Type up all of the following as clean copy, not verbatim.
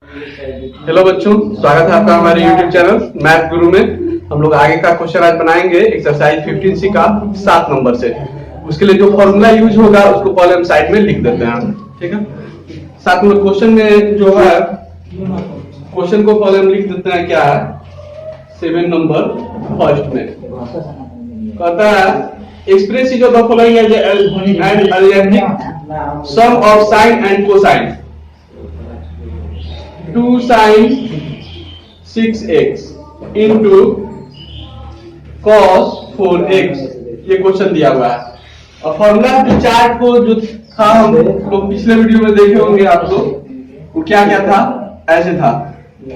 Hello बच्चों, स्वागत है आपका हमारे YouTube चैनल मैथ गुरु में। हम लोग आगे का क्वेश्चन आज बनाएंगे एक्सरसाइज 15C का 7 नंबर से। उसके लिए जो फॉर्मूला यूज होगा उसको पहले हम साइड में लिख देते हैं, ठीक है। 7 नंबर क्वेश्चन में जो है, क्वेश्चन को पहले हम लिख देते हैं क्या है 7 नंबर फर्स्ट में कहता है express is the following as an algebraic sum of sine and cosine 2 sin 6x into cos 4x, ये क्वेश्चन दिया हुआ है। और फॉर्मूला जो चार्ट को जो था हम लोग पिछले वीडियो में देखे होंगे आप लोग, वो क्या क्या था, ऐसे था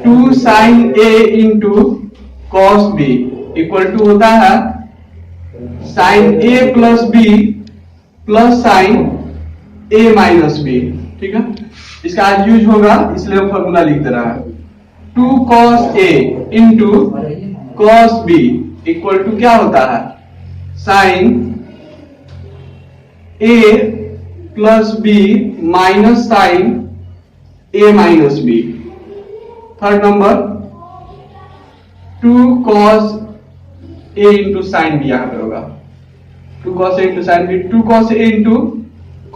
2 sin a into cos b equal to होता है sin a plus b plus sin a minus b, ठीक है। इसका आज यूज होगा इसलिए हम फॉर्मूला लिख दे रहा है 2 cos a into cos b equal to क्या होता है sin a plus b minus sin a minus b। Third number 2 cos a into sin b यहां पे होगा 2 cos a into sin b, 2 cos a into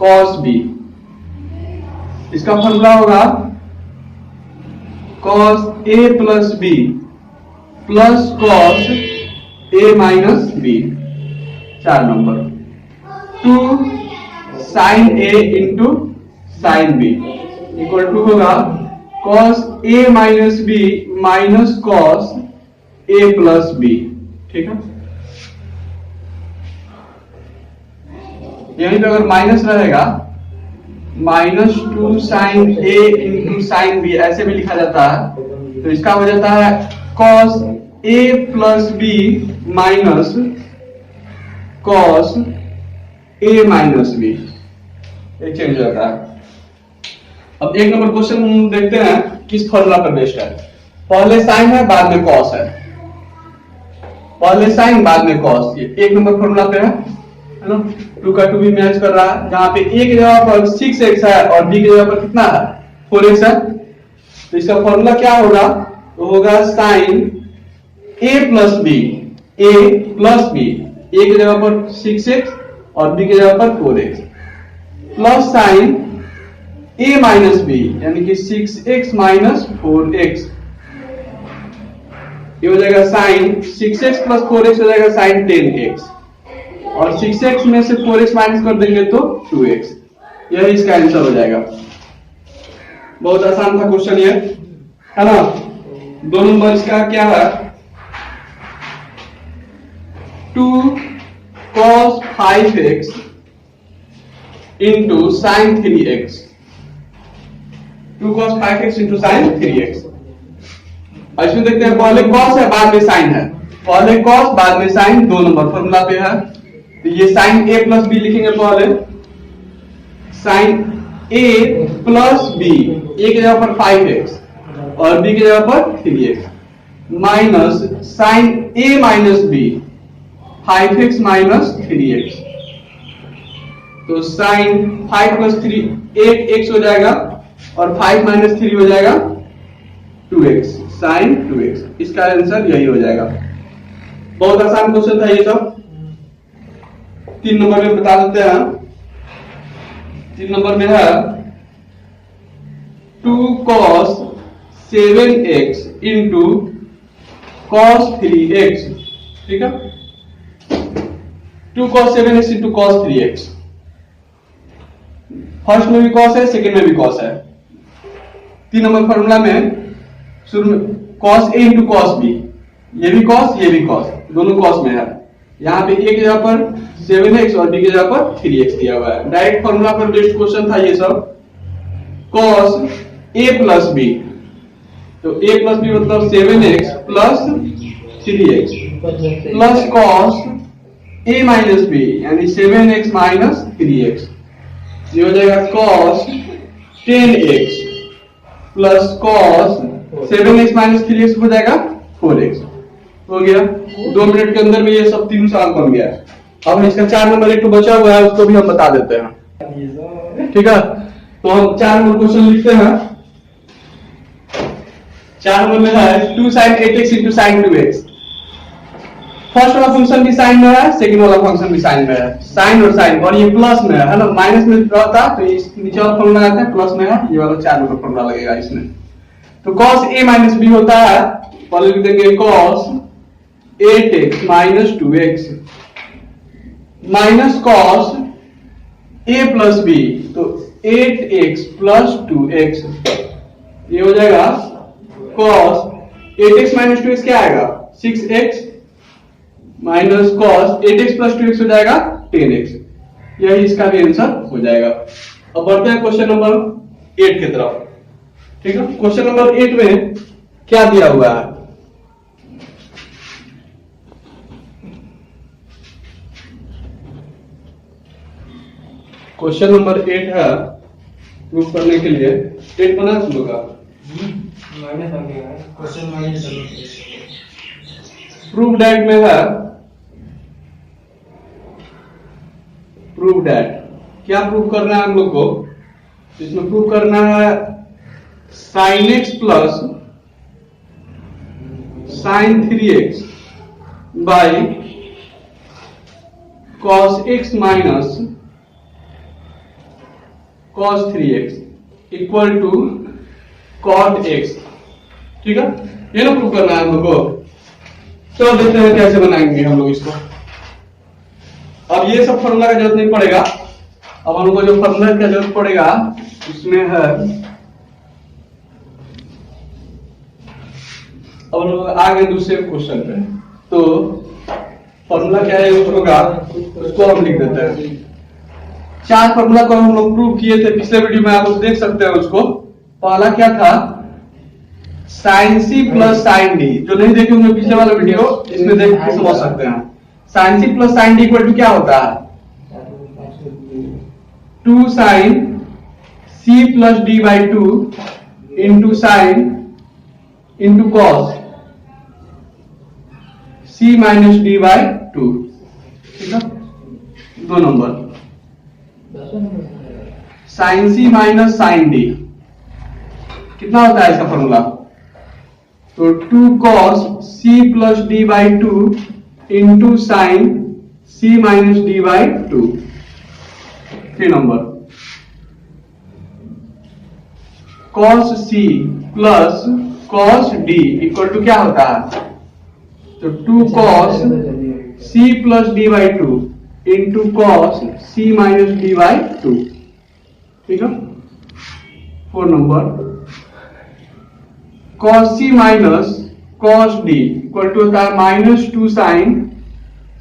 cos b। इसका formula होगा cos a plus b plus cos a minus b। 4 number 2 sin a into sin b equal to होगा cos a minus b minus cos a plus b, ठीक है। यहीं पे अगर minus रहेगा -2 sin a into sin b ऐसे भी लिखा जाता है, तो इसका हो जाता है cos a plus b minus cos a minus b, एक चेंज हो जाता है। अब एक नंबर क्वेश्चन देखते हैं किस फॉर्मूला पर बेस्ड है। पहले साइन है बाद में कॉस है, पहले साइन बाद में कॉस, ये एक नंबर फॉर्मूला पे है ना। 2 का 2 भी मैच कर रहा है, जहां पे a की जगह पर 6x है और b की जगह पर कितना है 4x है, तो इसका फॉर्मूला क्या होगा, तो होगा sin a plus b, a plus b, a की जगह पर 6x और b की जगह पर 4x plus sin a minus b यानी कि 6x माइनस 4x, ये हो जाएगा sin 6x प्लस 4x हो जाएगा sin 10x और 6x में से 4x माइनस कर देंगे तो 2x, यही इसका आंसर हो जाएगा। बहुत आसान था क्वेश्चन ये, है ना। 2 नंबर इसका क्या है 2 cos 5x into sin 3x, 2 cos 5x into sin 3x। इसमें देखते हैं पहले cos है बाद में sin है, पहले cos बाद में sin, 2 नंबर फॉर्मूला पे है, तो ये sin a प्लस b लिखेंगे पहले, sin a plus b, a की जगह पर 5x और b की जगह पर 3x minus sin a minus b 5x minus 3x, तो sin 5 प्लस 3 8x हो जाएगा और 5 माइनस 3 हो जाएगा 2x, sin 2x। इसका आंसर यही हो जाएगा। बहुत आसान क्वेश्चन था ये सब। 3 नंबर में बता देते हैं, 3 नंबर में है 2 cos 7x into cos 3x, ठीक है। 2 cos 7x into cos 3x, first में भी cos है सेकंड में भी cos है। 3 नंबर फॉर्मूला में शुरू में cos a into cos b, ये भी cos ये भी cos, दोनों cos में है। यहाँ पे a की जगह पर 7x और b की जगह पर 3x दिया हुआ है। डायरेक्ट फॉर्मूला पर बेस्ड क्वेश्चन था ये सब। cos a प्लस b, तो a प्लस b मतलब 7x plus 3x plus cos a minus b यानी 7x माइनस 3x, ये हो जाएगा cos 10x plus cos 7x minus 3x हो जाएगा 4x। हो गया, 2 मिनट के अंदर में ये सब तीनों सवाल बन गया। अब इसका 4 नंबर एक तो बचा हुआ है, उसको भी हम बता देते हैं, ठीक है। तो हम 4 नंबर क्वेश्चन लिखते हैं 4 नंबर में है 2 sin 8x into sine 2x। First वाला फंक्शन भी साइन में है, सेकंड वाला फंक्शन भी साइन में है, साइन और साइन, और ये प्लस में है ना, माइनस में रहता तो इस नीचे वाला फॉर्मूला लगाते हैं, प्लस में है, ये वाला 4 नंबर फॉर्मूला लगेगा इसमें। तो cos a माइनस b होता है, पहले लिख देंगे cos 8x minus 2x minus cos a plus b, तो 8x प्लस 2x, ये हो जाएगा cos 8x माइनस 2x क्या आएगा 6x minus cos 8x plus 2x हो जाएगा 10x, यही इसका भी आंसर हो जाएगा। अब बढ़ते हैं क्वेश्चन नंबर 8 की तरफ। ठीक है, क्वेश्चन नंबर 8 में क्या दिया हुआ है? क्वेश्चन नंबर 8 है, प्रूफ करने के लिए 8 बना तुम लोग का प्रूफ दैट में है, प्रूफ दैट क्या प्रूफ करना है हम लोग को? इसमें प्रूफ करना है sin x plus sin 3x by cos x minus cos 3x equal to cot x। ठीक है, ये ना प्रूफ करना है हम लोग को। तो देखते हैं कैसे बनाएंगे हम लोग इसको। अब ये सब फॉर्मूला का जरूरत नहीं पड़ेगा, अब हम लोग को जो फॉर्मूला का जरूरत पड़ेगा उसमें है, अब हम लोग आ गए दूसरे क्वेश्चन पे। तो फॉर्मूला क्या है होगा उसको हम लिख देते हैं। 4 फॉर्मूला को हम लोग प्रूव किए थे पिछले वीडियो में, आप लोग देख सकते हैं उसको। पहला क्या था sin c plus sin d, जो नहीं देखे होंगे पिछले वाला वीडियो इसमें देख के समझ सकते हैं। sin c plus sin d equal to क्या होता है 2 sin c plus d by 2 into sine into cos c minus d by 2। ठीक है, 2 number sin c minus sin d कितना होता है इसका फॉर्मूला? तो 2 cos c plus d by 2 into sine c minus d by 2। 3 number cos c plus cos d equal to क्या होता है? तो 2 cos c plus d by 2 into cos c minus d by 2। ठीक है, 4 number cos c minus cos d equal to होता है minus 2 sine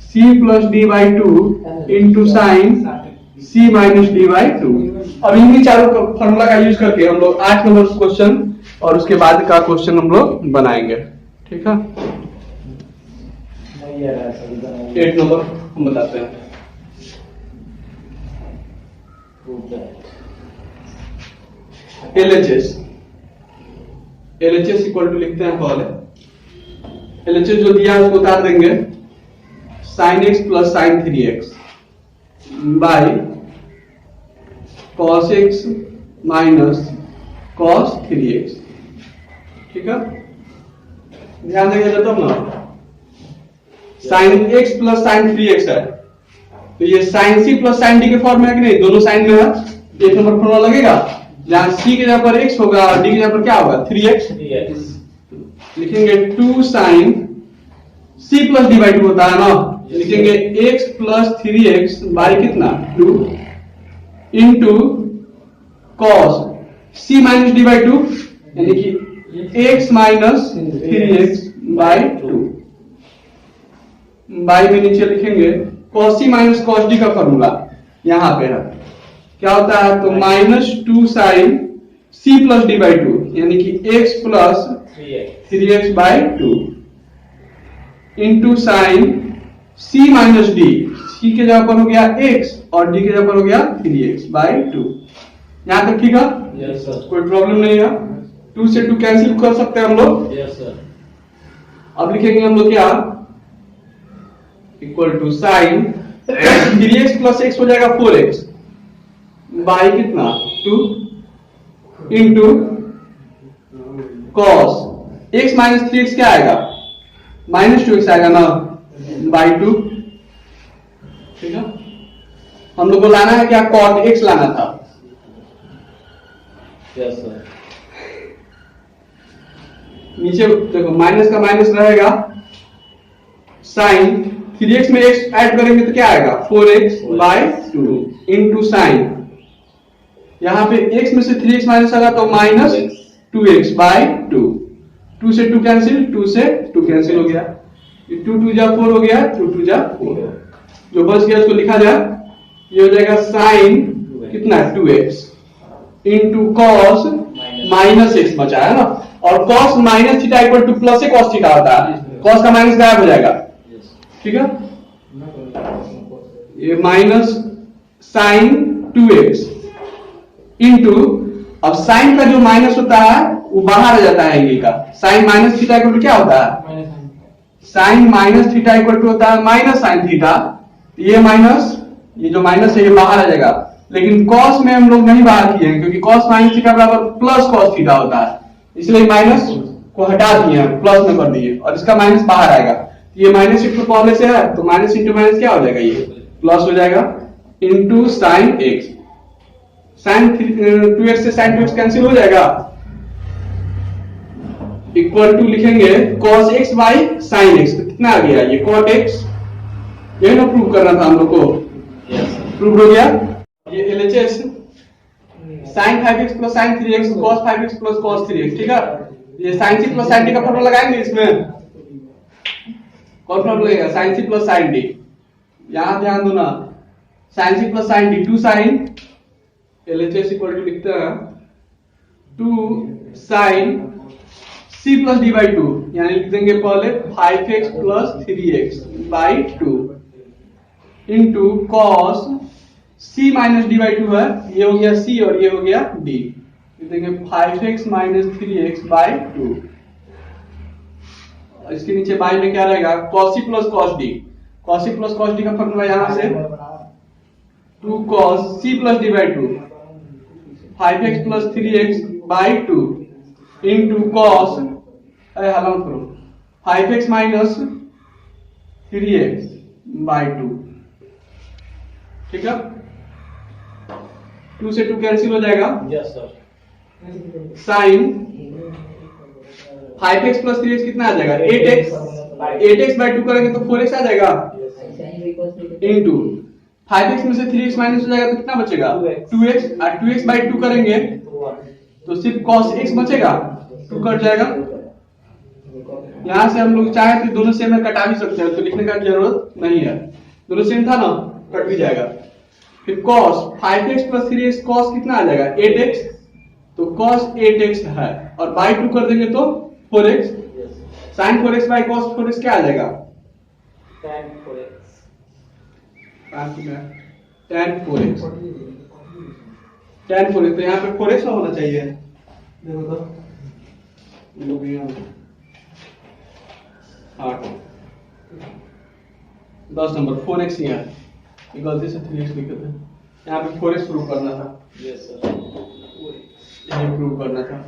c plus d by 2 into sine c minus d by 2। अब इन्हीं चारों formula का use करके हम लोग 8 नंबर क्वेश्चन और उसके बाद का क्वेश्चन हम लोग बनाएंगे। ठीक है, 8 नंबर हम बताते हैं। LHS LHS इक्वल टू लिखते हैं पहले, LHS जो दिया है उसको उतार देंगे, sin x plus sin 3x by cos x minus cos 3x। ठीक है, ध्यान देंगे तब ना, sin x plus sin 3x है, तो ये sin c plus sin d के फॉर्म में है कि नहीं? दोनों साइन में है, एक नंबर फॉर्मूला लगेगा, जहां c के जगह पर x होगा और d की जगह पर क्या होगा 3x। लिखेंगे 2 sin c plus d by 2 होता है ना, लिखेंगे x प्लस 3x बाई कितना 2 into cos c minus d by 2 यानी कि x minus 3x by 2। By में नीचे लिखेंगे cos c minus cos d का फॉर्मूला यहां पे है, क्या होता है? तो minus 2 sine c plus d by 2 यानी कि x plus 3x by 2 into sine c minus d, c के जगह पर हो गया x और d के जगह पर हो गया 3x बाई 2। यहां तक ठीक है? Yes sir. कोई प्रॉब्लम नहीं है, 2 से 2 कैंसिल कर सकते हैं हम लोग। Yes sir. अब लिखेंगे हम लोग क्या equal to sine 3x plus x हो जाएगा 4x बाई कितना 2 into cos x minus 3x क्या आएगा, -2x आएगा ना, बाई 2। ठीक है, हम लोग को लाना है क्या, cot x लाना था। Yes sir. नीचे देखो माइनस का माइनस रहेगा, साइन 3x में x ऐड करेंगे तो क्या आएगा, 4x बाई 2 इंटू साइन, यहां पे x में से 3x माइनस आएगा तो माइनस 2x बाई 2, 2 से 2 कैंसिल, 2 से 2 कैंसिल हो गया, 2 2 जा 4 हो गया, 2 2 जा 4, जो बच गया उसको लिखा जाए, ये हो जाएगा साइन कितना 2x into cos minus x बचा है ना, और cos minus theta equal two plus cos theta होता है, कॉस का माइनस गायब हो जाएगा। ठीक है, ये माइनस साइन 2x इंटू, अब साइन का जो माइनस होता है वो बाहर आ जाता है एंगल का, sine minus theta equal to क्या होता है, sine minus theta equal to होता है माइनस साइन थीटा, ये माइनस, ये जो माइनस है ये बाहर आ जाएगा, लेकिन कॉस में हम लोग नहीं बाहर किए हैं क्योंकि कॉस माइनस थीटा बराबर प्लस कॉस थीटा होता है, इसलिए माइनस को हटा दिए प्लस में कर दिए और इसका माइनस बाहर आएगा, ये माइनस एक पहले से है तो माइनस इंटू माइनस क्या हो जाएगा, ये प्लस हो जाएगा into sine x, sign 2x से साइन 2x कैंसिल हो जाएगा, इक्वल टू लिखेंगे cos x by sine x, तो कितना आ गया, ये cot x, यही ना प्रूव करना था हम लोग को, प्रूव हो गया। ये LHS sin 5x plus sin 3x cos 5x plus cos 3x, ठीक है, ये sin c plus sin d का फॉर्मूला लगाएंगे, इसमें कौन फॉर्मूला लगेगा, sin c plus sin d, यहां ध्यान दो ना, sin c plus sin d 2 sin, LHS equal to लिखते हैं 2 sin c plus d by 2, यानी लिख देंगे पहले 5x plus 3x by 2 into cos c minus d by 2 है, ये हो गया c और ये हो गया d, लिख देंगे 5x माइनस 3x बाई 2, इसके नीचे बाई में क्या रहेगा, cos c plus cos d, cos c plus cos d का फॉर्मूला यहां से 2 cos c plus d by 2 5x plus 3x by 2 into cos, अरे हल करो, 5x माइनस 3x बाई 2, ठीक है, 2 से 2 कैंसिल हो जाएगा, yes sir, sign 5x plus 3x कितना आ जाएगा, 8x, 8x बाई 2 करेंगे तो 4x आ जाएगा, इंटू 5x में से 3x माइनस हो जाएगा तो कितना बचेगा, 2x, और 2x बाई 2 करेंगे तो सिर्फ cos x बचेगा, 2 कट जाएगा, यहां से हम लोग चाहे तो दोनों सेम में कटा भी सकते हैं, तो लिखने का जरूरत नहीं है, दोनों सेम था ना, कट भी जाएगा, फिर cos 5x plus 3x cos कितना आ जाएगा, 8x, तो cos 8x है, और बाई 2 कर देंगे तो 4x, sin 4x by cos 4x क्या आ जाएगा, tan 4x, tan 4x, tan 4x, तो यहाँ पे 4x होना चाहिए, देखो तो लोग यहाँ 8 10 नंबर 4x ही है, ये गलती से 3x लिखे थे, यहाँ पे 4x प्रूव करना था, यस सर, यही प्रूव करना था।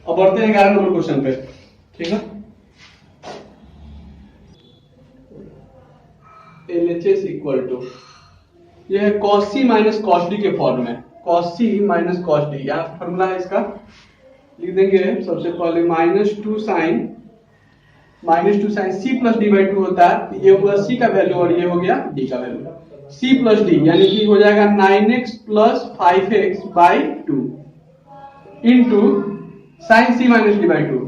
अब बढ़ते हैं 11 नंबर क्वेश्चन पे, ठीक है, LHS इक्वल टू, यह है cos c minus cos d के फॉर्म में, cos c minus cos d, यहाँ फॉर्मूला है इसका, लिख देंगे सबसे पहले -2 sin c plus d by 2 होता है, ये होगा c का वैल्यू और ये हो गया d का वैल्यू, c प्लस d यानी कि हो जाएगा 9x plus 5x by 2 into sin c minus d by 2,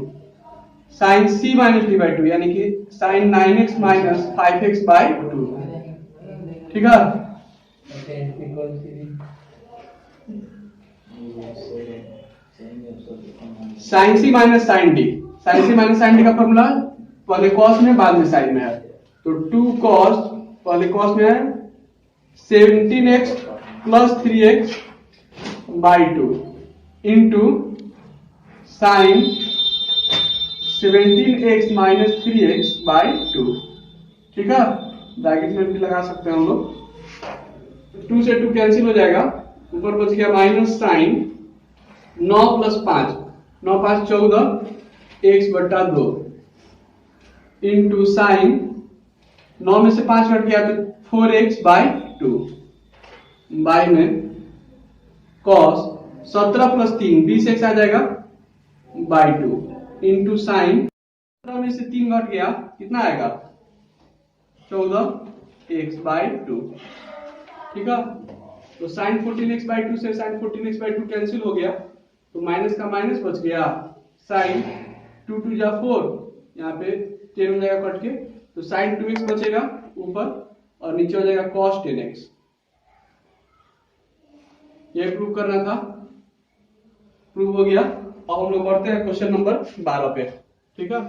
sin c minus d by 2 यानी कि sin 9x minus 5x by 2, ठीक है, sin c minus sin d, sin c minus sin d का formula पहले cos में बाद में sin में है, तो 2 cos, पहले cos में है 17x plus 3x by 2 into sin 17x minus 3x by 2, ठीक है, ब्रैकेट में भी लगा सकते हैं हम लोग, 2 से 2 कैंसिल हो जाएगा, ऊपर बच गया माइनस साइन 9 प्लस 5, 9 5 14 x बटा 2 इंटू साइन 9 में से 5 कट गया तो 4x बाई 2 बाई में cos 17 प्लस 3 20x आ जाएगा बाई 2 इंटू साइन 17 में से 3 घट गया कितना आएगा 14x बाई 2। ठीक है, तो साइन 14x बाई 2 से साइन 14x बाई 2 कैंसिल हो गया तो माइनस का माइनस बच गया, साइन 2 2 जा 4, यहाँ पे 10 हो जाएगा कट के, तो साइन 2x बचेगा ऊपर और नीचे हो जाएगा cos 10x। ये प्रूव करना था, प्रूव हो गया। अब हम लोग बढ़ते हैं क्वेश्चन नंबर 12 पे। ठीक है,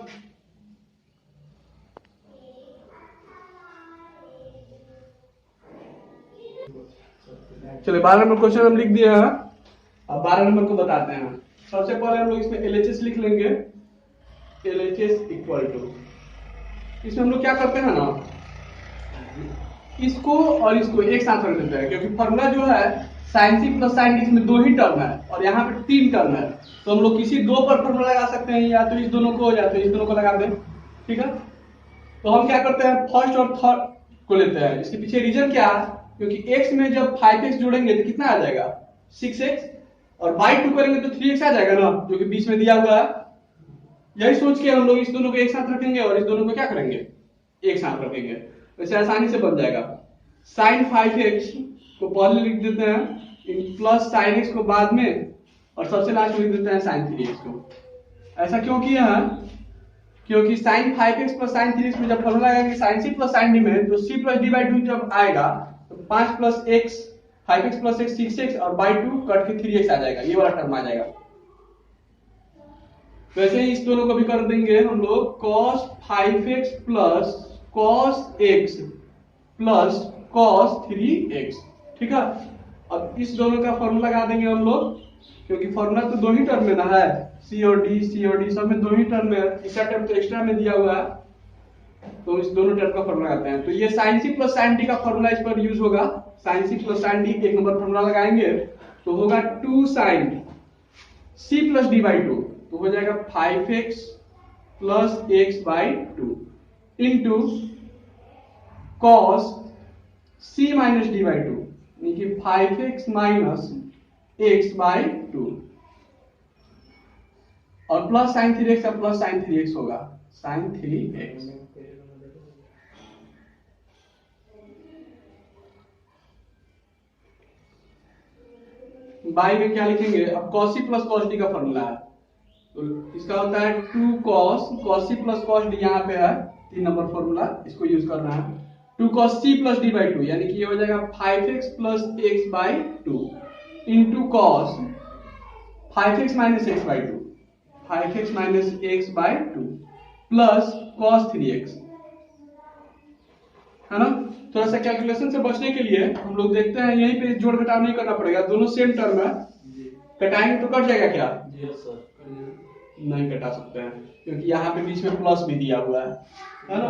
चलिए 12 नंबर क्वेश्चन हम लिख दिए हैं। अब 12 नंबर को बताते हैं। सबसे पहले हम लोग इसमें LHS लिख लेंगे। LHS इक्वल टू, इसमें हम लोग क्या करते हैं ना, इसको और इसको एक साथ रख देते हैं, क्योंकि फॉर्मूला जो है sine c plus sine d, इसमें 2 ही टर्म है और यहाँ पे 3 टर्म है, तो हम लोग किसी 2 पर फॉर्मूला लगा सकते हैं, या तो इस दोनों को या तो इस दोनों को लगा दें। ठीक है, तो हम क्या करते हैं, फर्स्ट और थर्ड को लेते हैं। इसके पीछे रीजन क्या है, क्योंकि x में जब 5x जोड़ेंगे तो कितना आ जाएगा 6x, और बाई 2 करेंगे तो 3x आ जाएगा ना, जो कि बीच में दिया हुआ है। यही सोच के हम लोग इस दोनों को एक साथ रखेंगे और इस दोनों को क्या करेंगे, एक साथ रखेंगे, वैसे आसानी से बन जाएगा। साइन 5x को पहले लिख देते हैं प्लस साइन x को बाद में, और सबसे लास्ट में लिख देते हैं साइन 3x को। ऐसा क्यों किया है, क्योंकि sign 5x plus sign 3x में जब फॉर्मूला लगाएंगे sine c plus sine d में, तो c प्लस डी बाई 2 जब आएगा तो 5 plus x 5x plus x 6x और बाई 2 कट के 3x आ जाएगा, ये वाला टर्म आ जाएगा। वैसे ही इस दोनों को भी कर देंगे हम लोग, cos 5x plus cos x plus cos 3x। ठीक है, अब इस दोनों का फॉर्मूला लगा देंगे हम लोग, क्योंकि फॉर्मूला तो 2 ही टर्म में ना है, c और d सब में 2 ही टर्म में, तीसरा टर्म तो एक्स्ट्रा में दिया हुआ है, तो इस दोनों टर्म का फॉर्मूला लगाते हैं। तो ये sin c plus sin d का फॉर्मूला इस पर यूज होगा। sin c plus sin d एक नंबर फॉर्मूला लगाएंगे तो होगा 2 sin c plus d by 2, तो हो जाएगा 5x plus x by 2 into cos c minus d by 2, यानी कि 5x माइनस x बाई 2, और प्लस साइन 3x का प्लस साइन 3x होगा, साइन 3x। बाई में क्या लिखेंगे, अब cos c plus cos d का फॉर्मूला है, तो इसका होता है 2 cos c plus cos d, यहाँ पे है 3 नंबर फॉर्मूला, इसको यूज करना है। 2 cos c plus d by 2, यानी कि ये हो जाएगा 5x plus x by 2 into cos 5x minus x by 2, 5x minus x by 2 plus cos 3x, है ना। थोड़ा सा कैलकुलेशन से बचने के लिए हम लोग देखते हैं, यहीं पे जोड़ घटाव नहीं करना पड़ेगा, दोनों सेम टर्म है, कटाएंगे तो कट जाएगा क्या, नहीं कटा सकते हैं, क्योंकि यहाँ पे बीच में प्लस भी दिया हुआ है ना।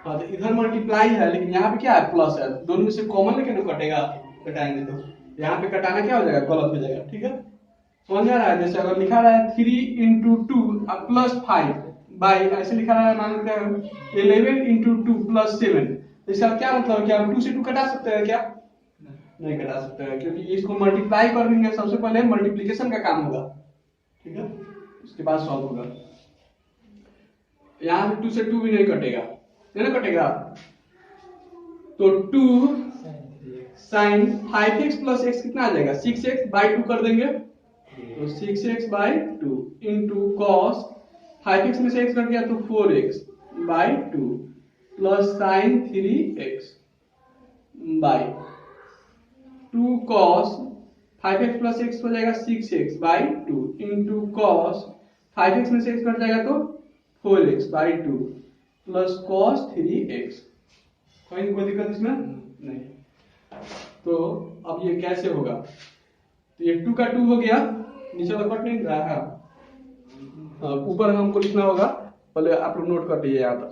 हाँ, तो इधर मल्टीप्लाई है लेकिन यहाँ पे क्या है, प्लस है, दोनों में से कॉमन लेके ना कटेगा, कटाएंगे तो यहाँ पे कटाना क्या हो जाएगा, गलत हो जाएगा। ठीक है, समझ आ रहा है। जैसे अगर लिखा रहा है 3 इंटू 2 प्लस 5 बाई, ऐसे लिखा रहा है मान लेते हैं 11 इंटू 2 प्लस 7, इसका क्या मतलब है, क्या हम 2 से 2 कटा सकते हैं क्या, नहीं कटा सकते हैं, क्योंकि इसको मल्टीप्लाई कर देंगे, सबसे पहले मल्टीप्लिकेशन का काम होगा। ठीक है, उसके बाद सॉल्व होगा। यहाँ पे 2 से 2 भी नहीं कटेगा, नहीं ना कटेगा, तो 2 साइन 5x प्लस x कितना आ जाएगा, 6x बाई 2 कर देंगे, तो 6x by 2 into cos 5x में से x कट गया तो 4x by 2 plus sign 3x by 2 cos 5x plus x हो जाएगा 6x by 2 into cos 5x में से x कट जाएगा तो 4x by 2 plus cos 3x। कोई दिक्कत इसमें नहीं। तो अब ये कैसे होगा, तो ये 2 का 2 हो गया, नीचे वाला कट नहीं रहा है, ऊपर हमको लिखना होगा, पहले आप लोग नोट कर लीजिए यहाँ पर।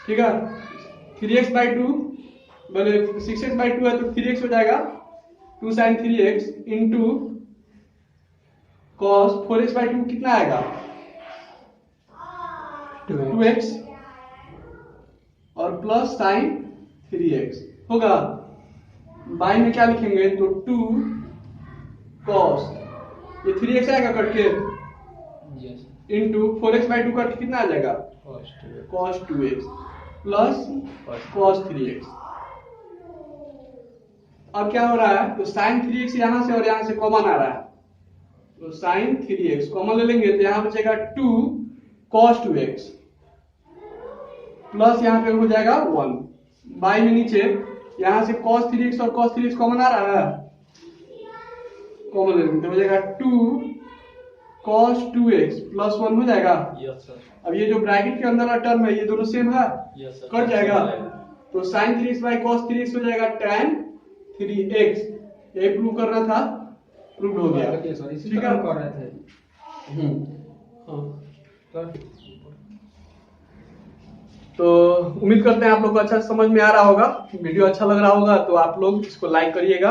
ठीक है, 3x बाई 2, पहले 6x बाई 2 है तो 3x हो जाएगा, 2 sign 3x into cos 4x/2 कितना आएगा 2x और प्लस sin 3x होगा। बाई में क्या लिखेंगे तो 2 cos ये 3x आएगा कट के Yes. इंटू 4x/2 कट कितना आ जाएगा cos 2x plus cos 3x। अब क्या हो रहा है तो sin 3x यहां से और यहां से कॉमन आ रहा है तो sin 3x कॉमन ले लेंगे तो यहां बचेगा 2 cos 2x प्लस यहां पे हो जाएगा 1 बाई में नीचे यहां से cos 3x और cos 3x कॉमन आ रहा है कॉमन ले लेंगे तो हो जाएगा 2 cos 2x प्लस 1 हो जाएगा। Yes, sir. अब ये जो ब्रैकेट के अंदर वाला टर्म है ये दोनों सेम है Yes, sir. कट जाएगा तो sin 3x by cos 3x हो जाएगा tan 3x। ये प्रूव करना था प्रूव हो गया ठीक है। कर रहे थे हाँ। तो उम्मीद करते हैं आप लोग को अच्छा समझ में आ रहा होगा, वीडियो अच्छा लग रहा होगा तो आप लोग इसको लाइक करिएगा।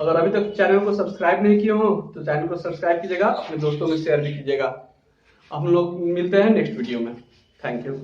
अगर अभी तक चैनल को सब्सक्राइब नहीं किए हो तो चैनल को सब्सक्राइब कीजिएगा, अपने दोस्तों में शेयर भी कीजिएगा। हम लोग मिलते हैं नेक्स्ट वीडियो में। Thank you.